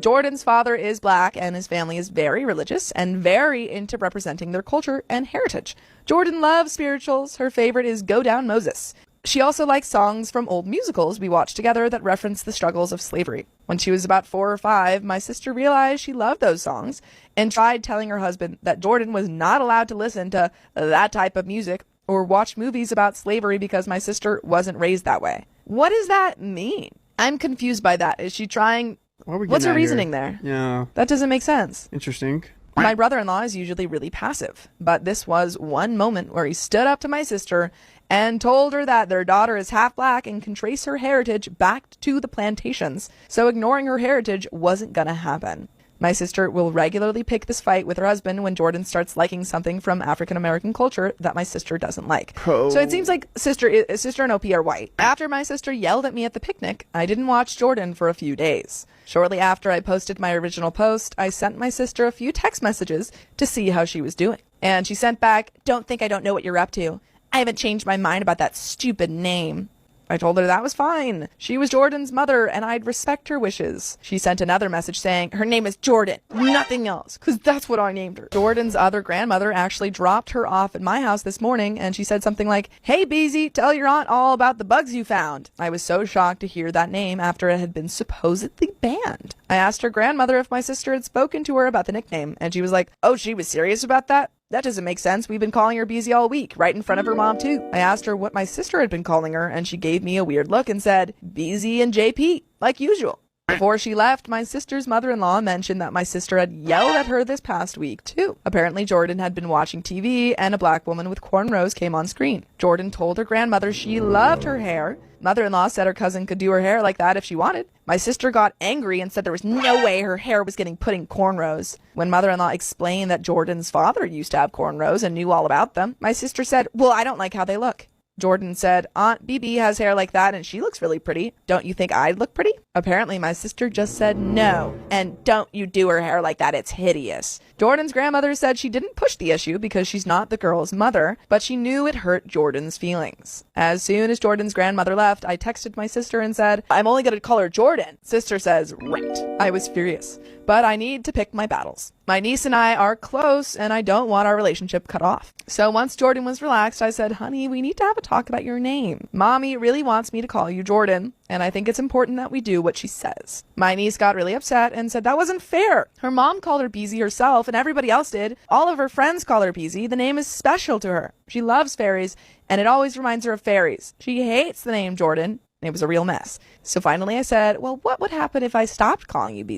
Jordan's father is black and his family is very religious and very into representing their culture and heritage. Jordan loves spirituals. Her favorite is Go Down Moses. She also likes songs from old musicals we watched together that reference the struggles of slavery. When she was about 4 or 5, my sister realized she loved those songs and tried telling her husband that Jordan was not allowed to listen to that type of music or watch movies about slavery because my sister wasn't raised that way. What does that mean? I'm confused by that. Is she trying... What's her reasoning there? Yeah. That doesn't make sense. Interesting. My brother-in-law is usually really passive, but this was one moment where he stood up to my sister and told her that their daughter is half black and can trace her heritage back to the plantations, so ignoring her heritage wasn't gonna happen. My sister will regularly pick this fight with her husband when Jordan starts liking something from African-American culture that my sister doesn't like. So it seems like sister and OP are white. After my sister yelled at me at the picnic, I didn't watch Jordan for a few days. Shortly after I posted my original post, I sent my sister a few text messages to see how she was doing. And she sent back, "Don't think I don't know what you're up to. I haven't changed my mind about that stupid name." I told her that was fine. She was Jordan's mother, and I'd respect her wishes. She sent another message saying, "Her name is Jordan, nothing else, because that's what I named her." Jordan's other grandmother actually dropped her off at my house this morning, and she said something like, "Hey, Beezy, tell your aunt all about the bugs you found." I was so shocked to hear that name after it had been supposedly banned. I asked her grandmother if my sister had spoken to her about the nickname, and she was like, "Oh, she was serious about that? That doesn't make sense. We've been calling her Beezy all week, right in front of her mom, too." I asked her what my sister had been calling her, and she gave me a weird look and said, "Beezy and JP, like usual." Before she left, my sister's mother-in-law mentioned that my sister had yelled at her this past week, too. Apparently, Jordan had been watching TV, and a black woman with cornrows came on screen. Jordan told her grandmother she loved her hair. Mother-in-law said her cousin could do her hair like that if she wanted. My sister got angry and said there was no way her hair was getting put in cornrows. When mother-in-law explained that Jordan's father used to have cornrows and knew all about them, my sister said, "Well, I don't like how they look." Jordan said, "Aunt BB has hair like that and she looks really pretty. Don't you think I'd look pretty?" Apparently, my sister just said no, and "Don't you do her hair like that, it's hideous." Jordan's grandmother said she didn't push the issue because she's not the girl's mother, but she knew it hurt Jordan's feelings. As soon as Jordan's grandmother left, I texted my sister and said, "I'm only going to call her Jordan." Sister says, "Right." I was furious, but I need to pick my battles. My niece and I are close, and I don't want our relationship cut off. So once Jordan was relaxed, I said, "Honey, we need to have a talk about your name. Mommy really wants me to call you Jordan, and I think it's important that we do what she says." My niece got really upset and said that wasn't fair. Her mom called her Beezy herself, and everybody else did. All of her friends call her Beezy. The name is special to her. She loves fairies, and it always reminds her of fairies. She hates the name Jordan. It was a real mess. So finally I said, "Well, what would happen if I stopped calling you Beezy?"